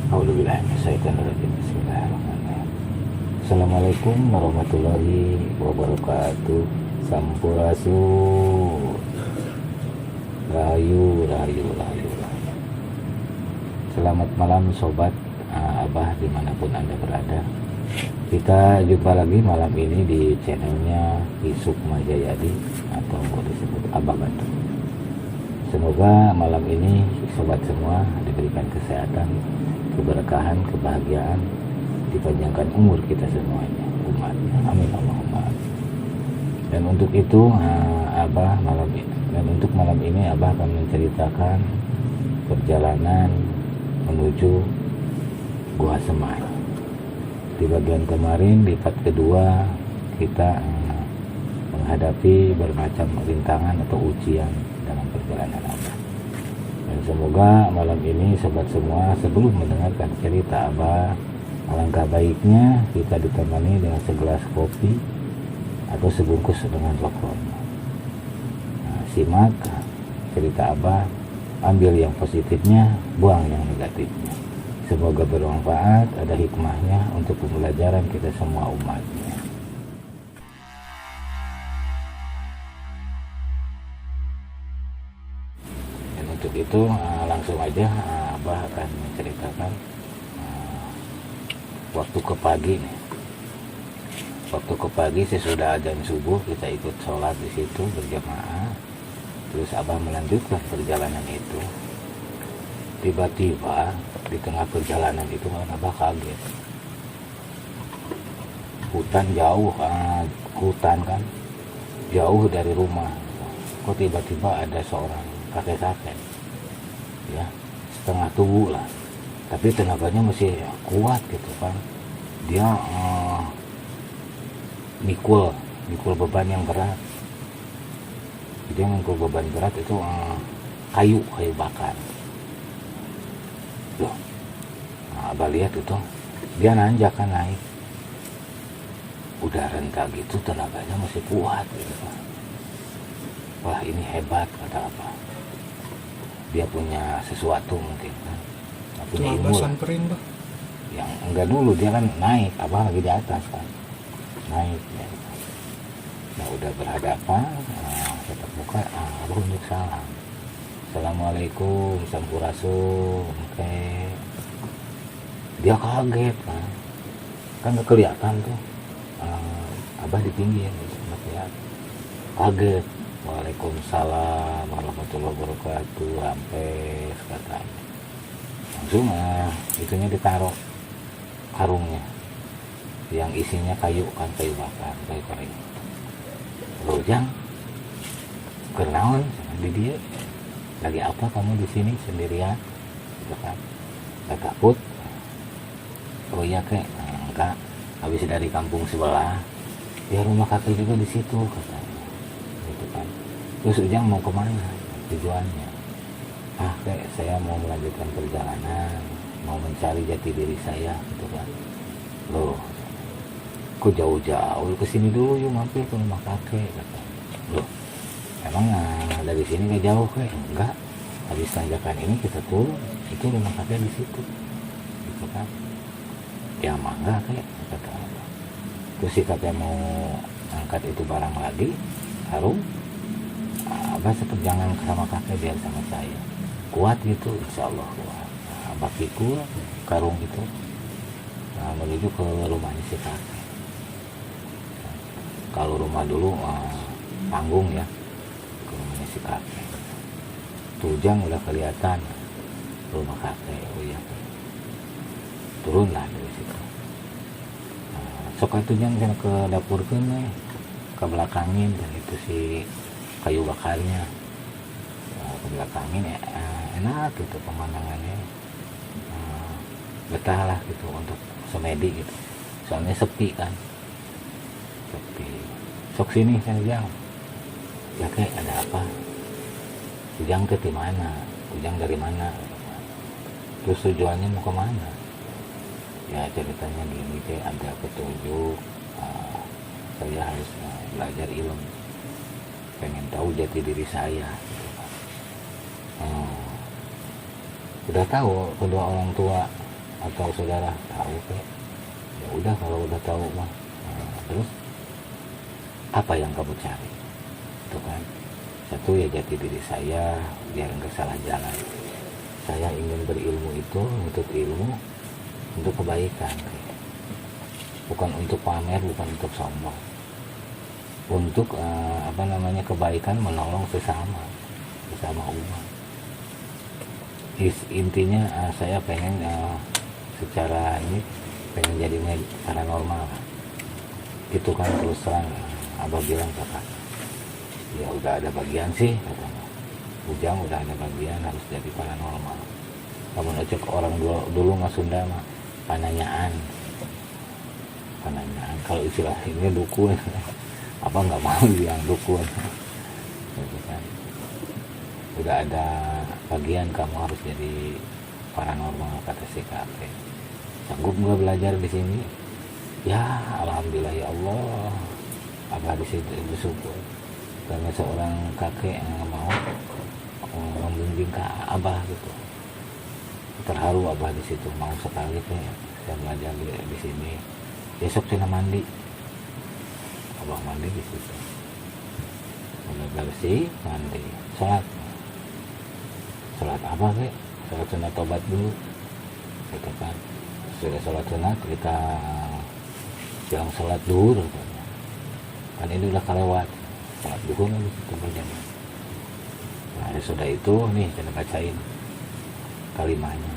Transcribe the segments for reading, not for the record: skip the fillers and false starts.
Bismillahirrahmanirrahim. Assalamualaikum warahmatullahi wabarakatuh. Sampurasun. Rahayu, rahayu, rahayu, rahayu. Selamat malam sobat Abah dimanapun Anda berada. Kita jumpa lagi malam ini di channelnya Isuk Majayadi atau disebut Abah Bandung. Semoga malam ini sobat semua diberikan kesehatan, keberkahan, kebahagiaan, dipanjangkan umur kita semuanya, umatnya. Amin Allahumma. Dan untuk itu Abah malam ini Abah akan menceritakan perjalanan menuju Gua Semai. Di bagian kemarin, di part kedua, kita menghadapi bermacam rintangan atau ujian dalam perjalanan Abah. Dan semoga malam ini sobat semua sebelum mendengarkan cerita Abah, alangkah baiknya kita ditemani dengan segelas kopi atau sebungkus dengan rokok. Simak cerita Abah, ambil yang positifnya, buang yang negatifnya. Semoga bermanfaat, ada hikmahnya untuk pembelajaran kita semua umatnya. Dan untuk itu langsung aja Abah akan menceritakan waktu ke pagi nih. Waktu ke pagi sesudah adzan subuh kita ikut sholat di situ berjamaah. Terus Abah melanjutkan perjalanan itu. Tiba-tiba di tengah perjalanan itu kan Abah kaget. Hutan jauh, hutan kan jauh dari rumah. Kok tiba-tiba ada seorang kakek-kakek, ya setengah tubuh lah, tapi tenaganya masih kuat gitu kan. Dia mikul beban yang berat. Dia mikul beban berat itu kayu bakar. Loh, Abah lihat itu dia nanjak kan, naik. Udah renta gitu, tenaganya masih kuat gitu kan. Wah, ini hebat kata Abah. Dia punya sesuatu mungkin kan. Punya ilmu lah. Yang enggak dulu dia kan naik, Abah lagi di atas kan. Naik ya. Nah udah berhadapan, tetap buka, Abah unjuk salam. Assalamualaikum, sampurasun. Oke. Dia kaget kan gak kelihatan tuh. Abah di pinggir gitu, gak kelihatan. Kaget. Waalaikumsalam warahmatullahi wabarakatuh. Rampes katanya. Langsung itunya ditaruh karungnya yang isinya kayu kan, kayu bakar, kayu kering. Rojang kenaon di dia, lagi apa kamu di sini sendirian gitu kan? Gak takut? Oh iya kek, enggak, habis dari kampung sebelah, ya rumah kakek juga di situ katanya gitu kan. Terus Ujang mau kemana tujuannya? Kek, saya mau melanjutkan perjalanan, mau mencari jati diri saya gitu kan. Loh, kok jauh-jauh, kesini dulu yuk, mampir ke rumah kakek kata. Loh, emang dari sini gak jauh kek? Enggak, habis tanjakan ini kita turun, itu rumah kakek di situ gitu kan. Ya mangga kek kata Abah. Terus si kakek mau angkat itu barang lagi, harum, Abah tetap jangan sama kakek, biar sama saya, kuat gitu, insya Allah kuat. Abah pikul karung itu, menuju ke rumahnya si kakek. Kalau rumah dulu panggung ya, ke rumahnya si kakek. Tujang udah kelihatan rumah kakek. Oh iya, turunlah dari situ. Sok itu jangan ke dapur ke belakangin, dan itu si kayu bakarnya ke belakangin ya, enak gitu pemandangannya. Betah lah gitu untuk semedi gitu, soalnya sepi kan, sepi. Sok sini saya Ujang. Ya kek, ada apa? Ujang ke mana? Ujang dari mana? Terus tujuannya mau kemana? Ya ceritanya gini teh, ada petunjuk, saya harus belajar ilmu, pengen tahu jati diri saya gitu kan. Udah tahu kedua orang tua atau saudara tahu kayak ya udah kalau udah tahu mah. Nah, terus apa yang kamu cari itu kan? Satu ya jati diri saya biar nggak salah jalan. Saya ingin berilmu itu untuk ilmu, untuk kebaikan, bukan untuk pamer, bukan untuk sombong, untuk kebaikan, menolong sesama umat. Intinya saya pengen secara ini pengen jadi paranormal gitu kan. Terus terang abah bilang kakak ya udah ada bagian sih katanya, Ujang udah ada bagian harus jadi paranormal. Kamu ngecek orang dulu mah Sunda mah pananyaan, kalau istilah ini dukun. Apa nggak mau bilang dukun gitu kan. Udah ada bagian kamu harus jadi paranormal kata si kakek. Sanggup nggak belajar di sini? Ya alhamdulillah ya Allah, abah di situ bersyukur karena seorang kakek yang mau membimbing ke abah gitu. Terharu abah di situ, mau sekali teh saya belajar di sini. Besok saya mandi, abah mandi di situ, udah bersih mandi, sholat apa sih? Sholat sunat tobat dulu gitu kan. Sudah sholat sunat kita bilang sholat duhur kan, ini udah kelewat sholat duhur lagi kita berjamaah. Nah sudah itu nih kita bacain kalimahnya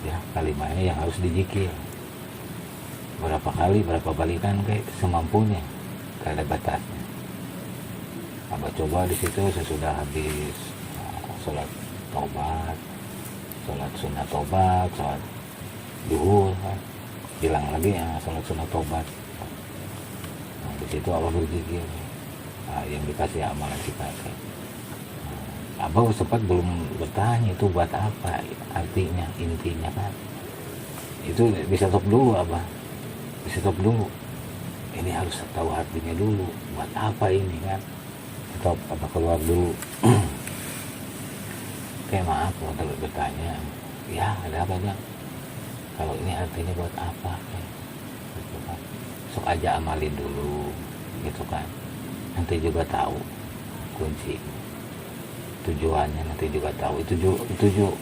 ya, kalimahnya yang harus dizikir berapa kali, berapa balikan kayak semampunya, gak ada batasnya. Abah coba di situ sesudah habis sholat tobat, sholat sunat tobat, sholat duhur kan, bilang lagi ya sholat sunat tobat. Nah di situ abah berzikir, yang dikasih amalan si kakek. Abah sempat belum bertanya itu buat apa artinya, intinya kan itu bisa stop dulu. Abah bisa stop dulu, ini harus tahu artinya dulu buat apa ini kan. Stop, apa keluar dulu. Kayak maaf kalau bertanya ya ada apa aja, kalau ini artinya buat apa kayak gitu kan. Sok aja amalin dulu gitu kan, nanti juga tahu kunci tujuannya, nanti juga tahu itu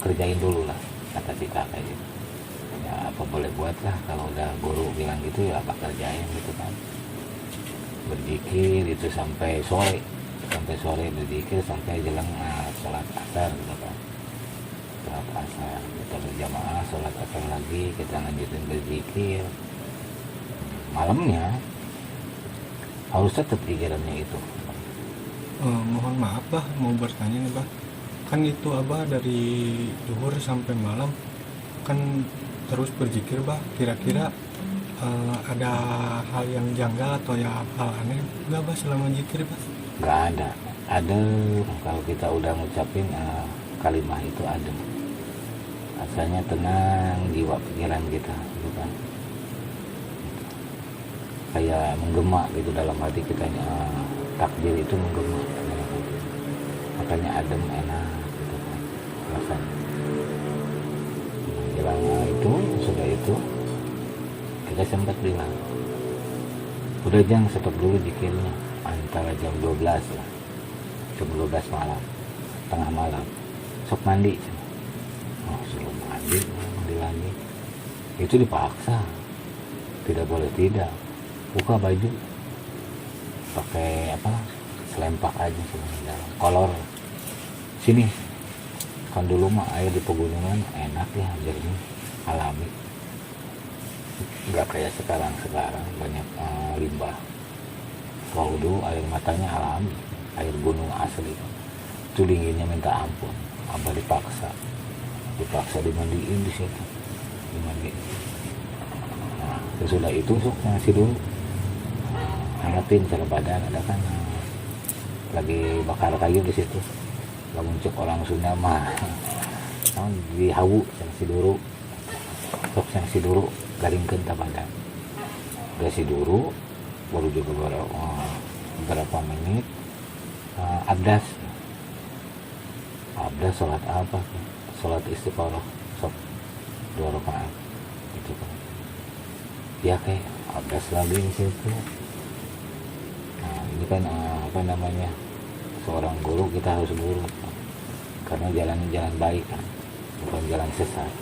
kerjain dulu lah kata si kakek gitu. Ya apa boleh buat lah, kalau udah guru bilang gitu ya apa kerjain gitu kan. Berzikir itu sampai sore berzikir sampai jelang sholat asar gitu kan. Sholat asar kita berjamaah, sholat asar lagi kita lanjutin berzikir. Malamnya harus tetap pikirannya itu. Mohon maaf bah, mau bertanya nih bah, kan itu abah dari duhur sampai malam kan terus berzikir bah, kira-kira ada hal yang janggal atau ya hal aneh nggak bah selama zikir bah? Nggak ada kalau kita udah ngucapin kalimah itu adem, rasanya tenang jiwa pikiran kita gitu kan. Kayak menggema gitu dalam hati kita, takdir itu menggema dalam hati, makanya adem enak gitu kan rasanya. Bilang itu sudah itu kita sempat bilang udah jangan stop dulu zikirnya antara jam 12 lah, jam 12 malam, tengah malam sok mandi. Suruh mandi lagi itu dipaksa, tidak boleh tidak, buka baju pakai selempak aja sebenarnya kolor. Sini kan dulu mah air di pegunungan enak ya, jernih alami, nggak kayak sekarang banyak limbah. Kalau dulu air matanya alami, air gunung asli, itu dinginnya minta ampun. Abah dipaksa dimandiin di situ, dimandiin. Nah sesudah itu sok ngasih dulu, hangatin cara badan, ada kan lagi bakar kayu di situ. Gak muncul orang Sunda mah di hawu si duru, sok si duru garingkeun ta badan. Udah si duru baru juga beberapa menit abdas sholat apa, sholat istiqoroh sok 2 ya kayak abdas lagi di situ. Nah ini kan apa namanya, seorang guru kita harus guru karena jalan baik kan, bukan jalan sesat,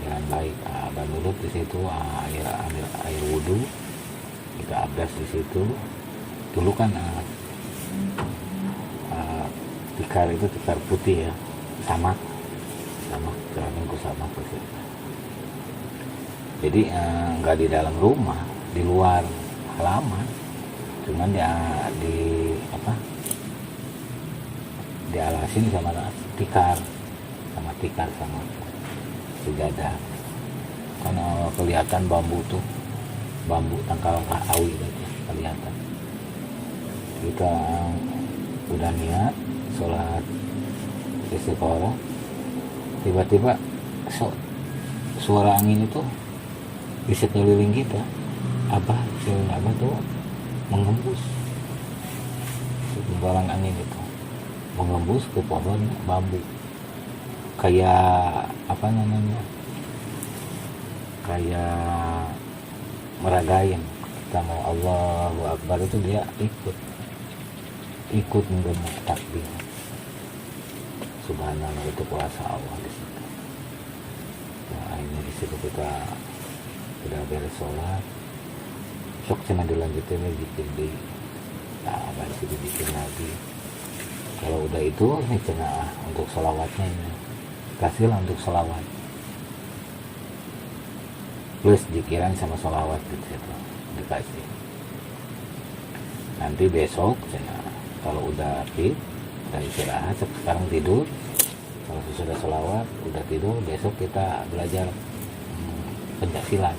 jalan baik. Abah nurut di situ, air wudhu kita abdas di situ. Dulu kan tikar itu tikar putih ya, sama ceramingku sama ke situ. Jadi nggak di dalam rumah, di luar halaman, cuman ya dialasin sama tikar sama sejadah. Karena kelihatan bambu tangkal awi itu kelihatan. Kita udah niat sholat istiqoroh, tiba-tiba suara angin itu di sekeliling kita, abah tuh mengembus, gembaran angin itu mengembus ke pohon bambu, kayak kayak meragain kita mau Allahu Akbar, itu dia ikut menggema takbir. Subhanallah, itu kuasa Allah di situ. Nah, akhirnya di situ kita sudah beres sholat, sok cina dilanjutin bikin di abah situ bikin lagi. Kalau udah itu nih cina untuk sholawatnya ini kasihlah untuk sholawat plus jikiran sama sholawat gitu dikasih. Nanti besok cina kalau udah istirahat, sekarang tidur, kalau sudah sholawat udah tidur, besok kita belajar pencaksilat.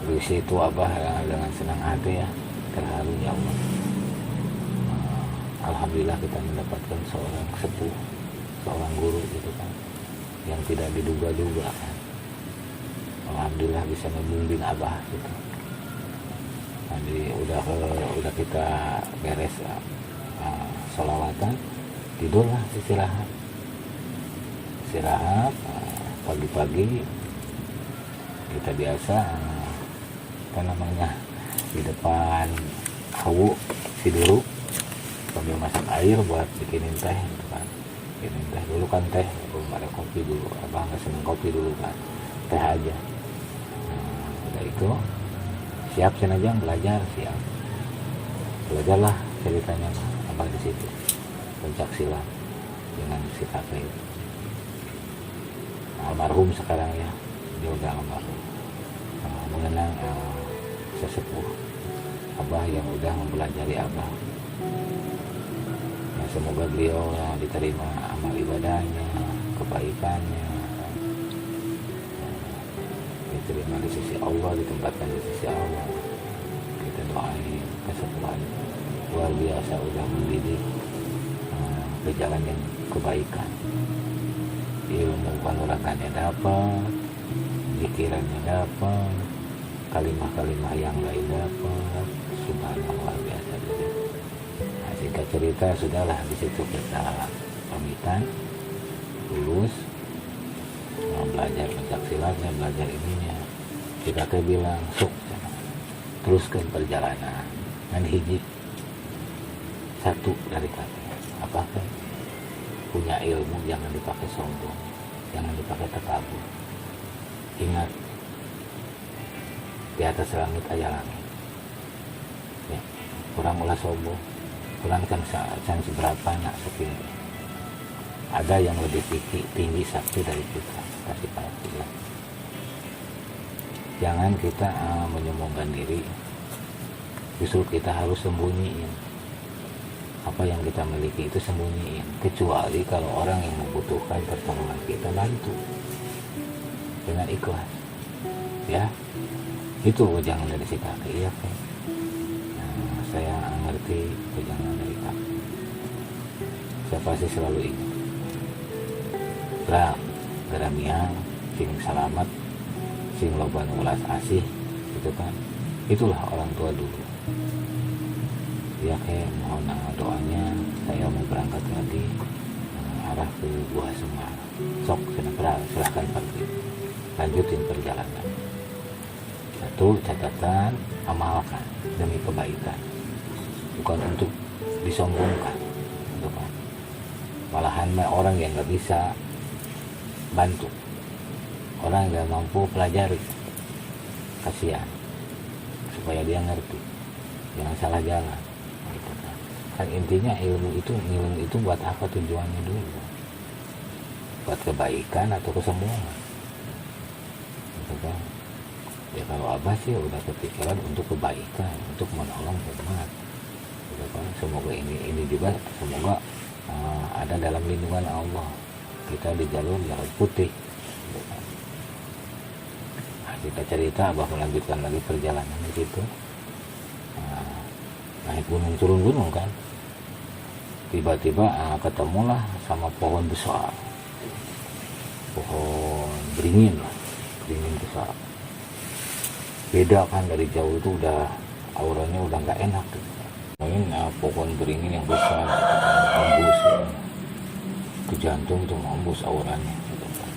Di situ abah dengan senang hati ya, terharu ya Allah. Alhamdulillah kita mendapatkan seorang sepuh, seorang guru gitu kan, yang tidak diduga-duga kan. Alhamdulillah bisa membimbing abah gitu. Nanti udah kita beres sholawatan, tidurlah, istirahat. Pagi-pagi kita biasa di depan hawu siduruk sambil masak air buat bikinin teh gitu kan. Bikinin teh dulu kan, teh belum ada kopi dulu, abah nggak seneng kopi dulu kan, teh aja. Udah itu siap senajang belajar, belajarlah ceritanya abah di situ pencaksilat dengan si kakek itu. Almarhum sekarang ya, dia udah almarhum. Mengenang sesepuh abah yang udah mempelajari abah. Ya, semoga beliau diterima amal ibadahnya, kebaikannya, diterima di sisi Allah, ditempatkan di sisi Allah. Kita doain kesepuhan luar biasa, udah mendidik ke jalan yang kebaikan. Ilmu kanuragannya dapat, pikirannya dapat, kalimah-kalimah yang lain dapat. Subhanallah, biasa gitu. Nah, singkat cerita sudahlah, di situ kita pamitan, lulus, mau belajar pencaksilatnya, belajar ininya. Kita bilang sok teruskan perjalanan. Dan hiji satu dari kata, apakah punya ilmu jangan dipakai sombong, jangan dipakai takabur. Ingat, di atas langit aya langit ya, kurang ulah sombong, kurang can seberapa nak sekini. Ada yang lebih tinggi sakti dari kita, kasih perhatian. Jangan kita menyombongkan diri, justru kita harus sembunyiin apa yang kita miliki, itu sembunyiin. Kecuali kalau orang yang membutuhkan pertolongan kita, bantu dengan ikhlas ya. Itu jangan dari si kakek ya kan. Nah, saya ngerti jangan dari kakek. Saya pasti selalu ingat geramian sing selamat, sing loban ulas asih, itu kan, itulah orang tua dulu ya. Kayak mohon doanya, saya mau berangkat lagi arah ke Gua Semar. Sok silahkan pergi, lanjutin perjalanan. Satu catatan, amalkan demi kebaikan, bukan untuk disombongkan, gitu kan. Malahan orang yang nggak bisa bantu, orang yang nggak mampu pelajari, kasihan, supaya dia ngerti, jangan salah jalan, gitu kan. Kan intinya ilmu itu buat apa tujuannya dulu? Buat kebaikan atau kesombongan, gitu kan. Ya kalau Abah sih udah kepikiran untuk kebaikan, untuk menolong umat, gitu kan. Semoga ini juga semoga ada dalam lindungan Allah, kita di jalur putih, gitu kan. Nah, kita cerita Abah melanjutkan lagi perjalanan di situ. Naik gunung turun gunung kan, tiba-tiba ketemulah sama pohon besar, pohon beringin besar. Beda kan, dari jauh itu udah auranya udah nggak enak gitu. Pohon beringin yang besar embus ke jantung tuh, embus auranya gitu kan.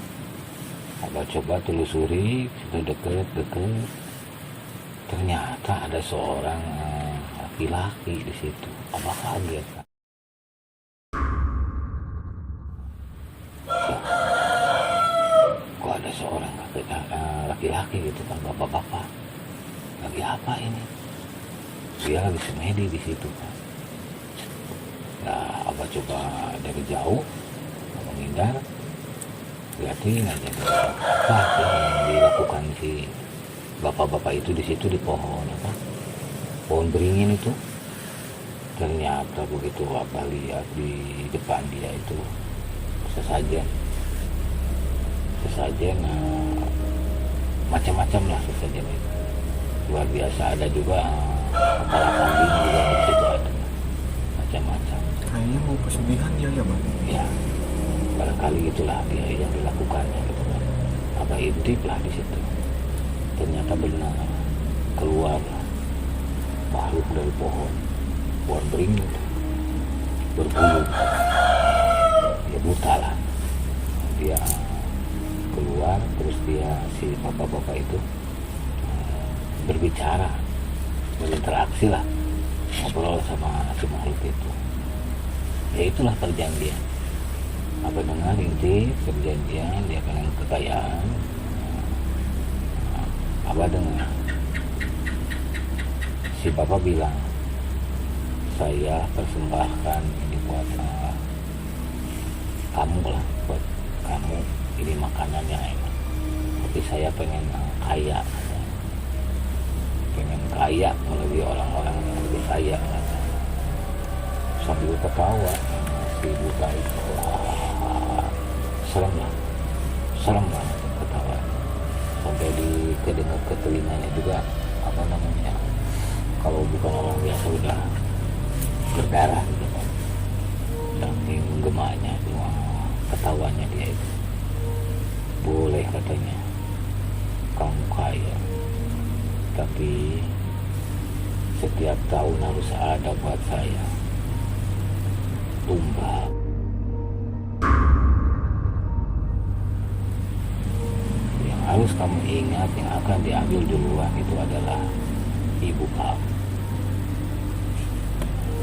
Abah coba telusuri, sudah deket, ternyata ada seorang laki-laki di situ. Abah kaget kan. Kok ada seorang laki-laki gitu kan, bapak-bapak, lagi apa ini? Dia lagi semedi di situ kan. Nah, Abah coba dari jauh menghindar, lihatin aja apa yang dilakukan si bapak-bapak itu di situ, di pohon beringin itu. Ternyata begitu Abah lihat di depan dia itu sesajen macam-macam lah sesajen itu, luar biasa. Ada juga kepala kambing juga di situ, ada macam-macam. Kayaknya mau pesugihan dia ya, Bang? Ya, barangkali itulah dia yang dilakukannya gitu kan. Abah intip lah di situ. Ternyata benar keluar makhluk dari pohon beringin itu, berbulu, dia buta lah. Dia keluar, terus si bapak-bapak itu berbicara, berinteraksi lah, ngobrol sama si makhluk itu. Ya itulah perjanjian. Apa dengar inti perjanjian, dia pengen kekayaan. Abah dengar si bapak bilang, saya persembahkan ini buat kamu lah, buat kamu, ini makanannya enak, tapi saya pengen kaya melebihi orang-orang yang lebih kaya. Sambil ketawa si buta itu, serem banget ketawa, sampai kedengar ke telinganya juga, kalau bukan orang biasa udah berdarah gitu kan, saking gemanya ketawanya dia itu. Boleh katanya kamu kaya, tapi setiap tahun harus ada buat saya tumbal. Yang harus kamu ingat, yang akan diambil duluan itu adalah ibu kamu.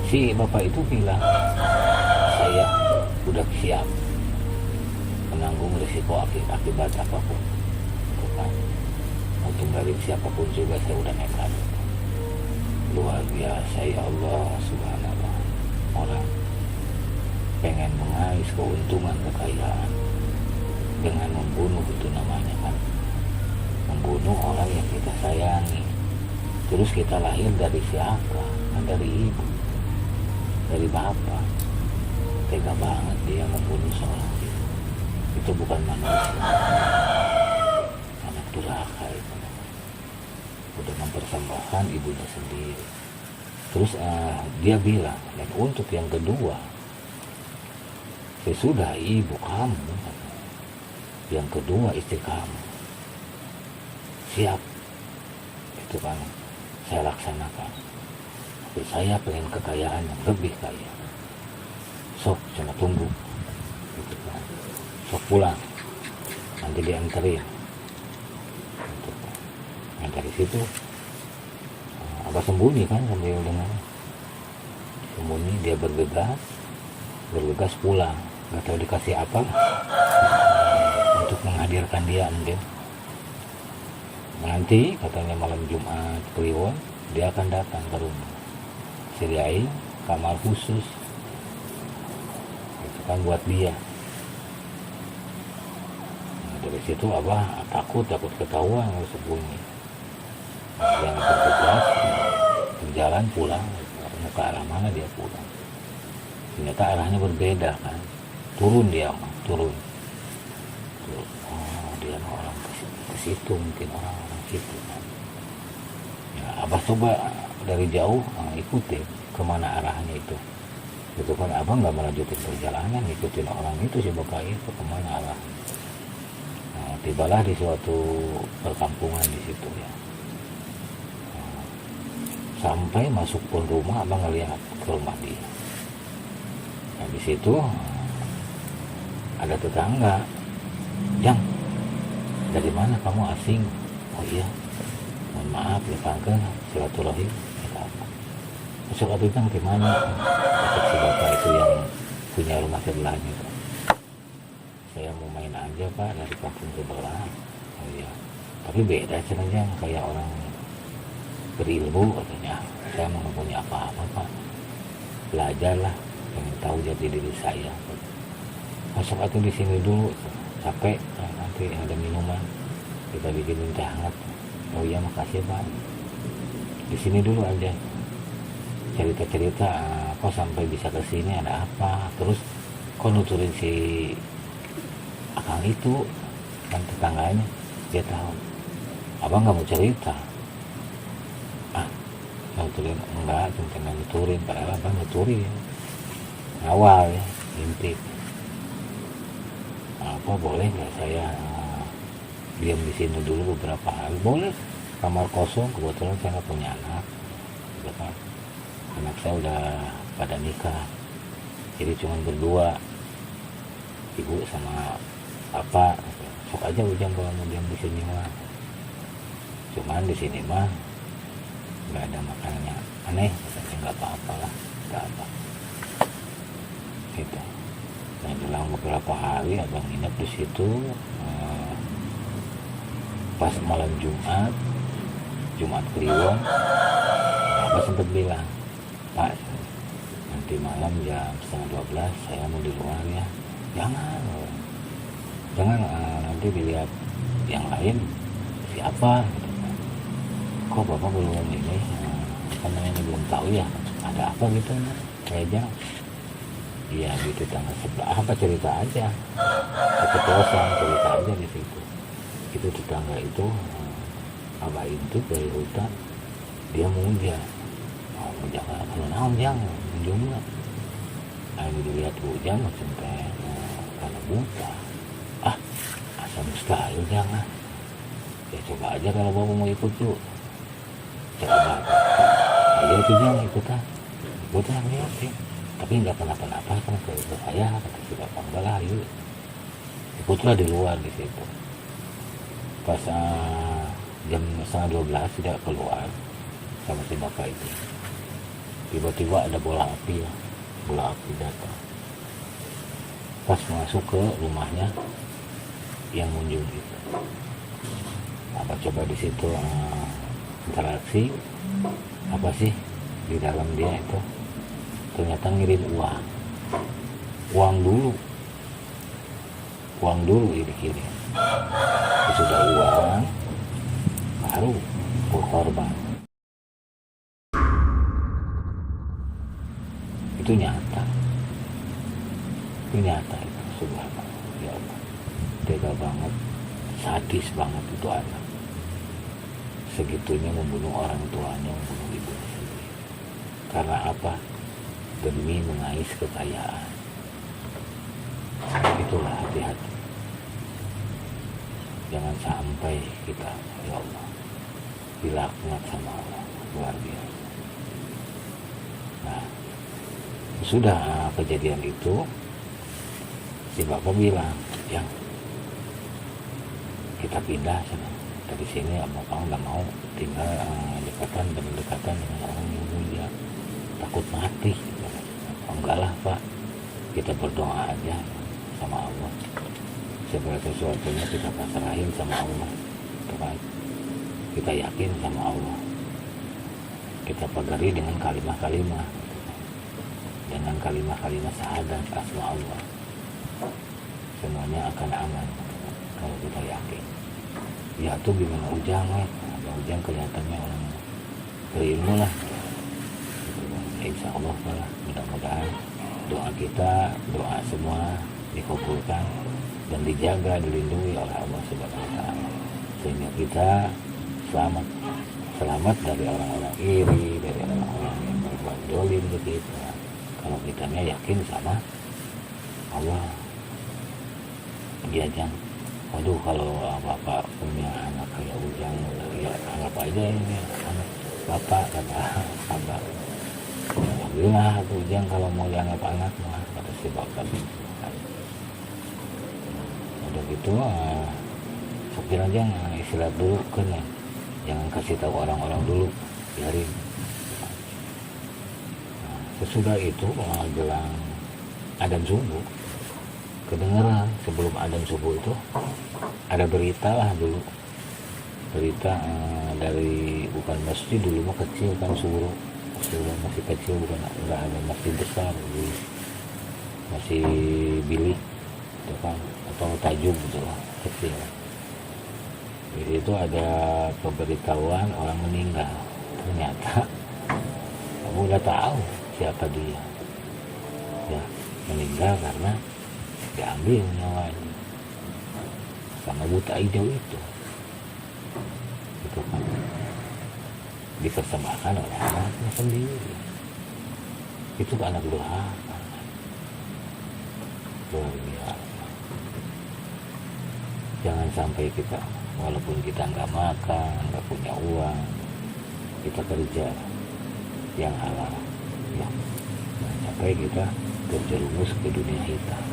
Si bapak itu bilang, saya udah siap menanggung risiko akibat apapun, bukan untuk dari siapapun juga. Saya udah nekat. Luar biasa ya Allah subhanallah. Orang pengen mengais keuntungan, kekayaan dengan membunuh, itu namanya kan membunuh orang yang kita sayangi. Terus kita lahir dari siapa? Kan dari ibu, dari bapak. Tega banget dia membunuh seorang itu bukan manusia, anak durhaka itu. Udah mempersembahkan ibunya sendiri. Terus dia bilang, dan untuk yang kedua, sesudah ibu kamu, yang kedua istri kamu, siap, itu kan saya laksanakan. Tapi saya pengen kekayaan yang lebih kaya. Sok, cuma tunggu, gitu kan. Sok pulang, nanti dianterin, gitu kan. Nah, dari situ Abah sembunyi kan sambil dengar, sembunyi. Dia bergegas pulang, nggak tahu dikasih apa untuk menghadirkan dia mungkin. Nanti katanya malam Jumat Kliwon dia akan datang ke rumah, sediain kamar khusus itu kan buat dia. Nah, dari situ Abah takut ketahuan, harus sembunyi. Yang bergegas berjalan pulang, mau ke arah mana dia pulang. Ternyata arahnya berbeda kan, turun dia mah, turun. Oh, dia orang ke situ, mungkin orang situ kan. Ya, Abah coba dari jauh ikutin kemana arahnya itu. Itu kan Abah nggak melanjutin perjalanan, ikutin orang itu si bapak itu kemana arahnya. Nah, tibalah di suatu perkampungan di situ ya. Sampai masuk pun rumah, Abang ngeliat ke rumah dia. Nah, di situ ada tetangga. Jang, dari mana kamu asing? Oh iya, mohon maaf ya Kangke, silaturahim. Kata apa? Masuk atuh Jang di mana? Kata si bapak itu yang punya rumah sebelahnya. Saya mau main aja Pak dari kampung sebelah. Oh iya, tapi beda caranya kayak orang berilmu katanya. Saya mau punya apa-apa Pak, belajarlah, pengen tahu jati diri saya. Masuk atuh di sini dulu, capek, nanti ada minuman kita bikinin teh hangat. Oh iya makasih Pak, di sini dulu aja, cerita-cerita kok sampai bisa ke sini ada apa, terus kok nuturin si akang itu kan tetangganya. Dia tahu Abang nggak mau cerita. Nuturin enggak, cuma nuturin, padahal Abang nuturin awal ya, intip. Apa boleh nggak saya diam di sini dulu beberapa hari? Boleh, kamar kosong, kebetulan saya nggak punya anak gitu kan. Anak saya udah pada nikah, jadi cuma berdua, ibu sama apa. Sok aja Ujang kalau mau diam di sini mah, cuman di sini mah nggak ada makanannya aneh, katanya nggak apa-apa lah, nggak apa gitu. Nah, dalam beberapa hari Abang nginep di situ. Pas malam Jumat Kliwon, Abah sempat bilang, Pak, nanti malam jam 11:30 saya mau di luar ya. Jangan nanti dilihat yang lain siapa gitu. Kok Bapak belum ini kan namanya belum tahu ya, ada apa gitu kayaknya. Iya di tetangga sebelah apa, cerita aja keceplosan, cerita aja di situ. Itu tetangga itu Abah itu dari hutan, dia muja jangan naon jangan ujungnya. Ayo dilihat Ujang sampai karena buta. Asal mustahil jangan. Ya coba aja kalau Bapak mau ikut yuk. Coba ayo tuh jangan ikutan. Ikutan ya, tapi nggak kenapa-napa kan ke saya, kata si bapak. Enggak lah, yuk ikutlah di luar di situ. Pas jam 11:30 tidak keluar sama si bapak itu, tiba-tiba ada bola api datang. Pas masuk ke rumahnya yang munjung itu, apa coba di situ interaksi apa sih di dalam dia itu. Ternyata ngirim uang dulu dikirim. Sudah uang baru ke korban. Itu nyata itu, subhanallah ya Allah, tega banget, sadis banget itu anak, segitunya membunuh orang tuanya, membunuh ibunya sendiri. Karena apa? Demi mengais kekayaan. Itulah, hati-hati, jangan sampai kita ya Allah dilaknat sama Allah, luar biasa. Nah, sudah kejadian itu si bapak bilang, yang kita pindah sana, dari sini Bapak nggak mau tinggal berdekatan dengan orang yang mulia, takut mati gitu. Oh, enggak lah Pak, kita berdoa aja sama Allah, segala sesuatunya kita pasrahin sama Allah, Tuhan. Kita yakin sama Allah, kita pagari dengan kalimah-kalimah, dengan kalimah-kalimah syahadat asma Allah, semuanya akan aman kalau kita yakin. Ya tuh gimana Ujang, ada Ujang kelihatannya orang berilmu lah, insya Allah lah, mudah-mudahan doa kita, doa semua dikabulkan dan dijaga, dilindungi oleh Allah Subhanahu wa Ta'ala, sehingga kita selamat dari orang-orang iri, dari orang-orang yang berbuat dolim ke kita. Kalau kitanya yakin sama Allah, dia jangan, waduh kalau bapak punya anak kayak Ujang, ya anggap aja ini anak bapak, kata abah. Alhamdulillah tuh Ujang kalau mau dianggap anak mah, kata si bapak gitu. Udah gitu fakir aja istirahat dulu kan ya, jangan kasih tahu orang-orang dulu, biarin. Sesudah itu jelang adzan subuh, kedengeran sebelum adzan subuh itu ada berita lah dulu, berita dari bukan masjid dulu mah kecil kan, suruh masih kecil, bukan nggak ada masjid besar, masih bilik itu kan, atau tajub gitu lah, kecil. Jadi itu ada pemberitahuan orang meninggal, ternyata kamu udah tahu siapa dia, ya meninggal karena diambil nyawanya sama buta hijau itu kan, dipersembahkan oleh anaknya sendiri. Itu anak durhaka, luar biasa. Jangan sampai kita, walaupun kita nggak makan, nggak punya uang, kita kerja yang halal, ya, sampai kita terjerumus ke dunia hitam,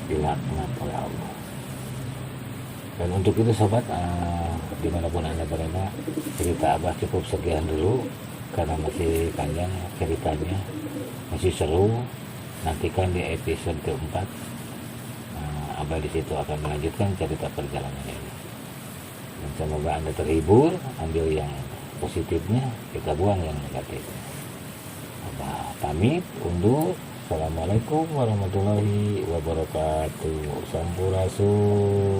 dilaknat oleh Allah. Dan untuk itu sobat, dimanapun anda berada, cerita Abah cukup sekian dulu karena masih panjang ceritanya, masih seru. Nantikan di episode keempat, Abah di situ akan melanjutkan cerita perjalanan ini. Dan semoga anda terhibur, ambil yang positifnya, kita buang yang negatifnya. Abah pamit undur. Assalamualaikum warahmatullahi wabarakatuh. Sampurasun.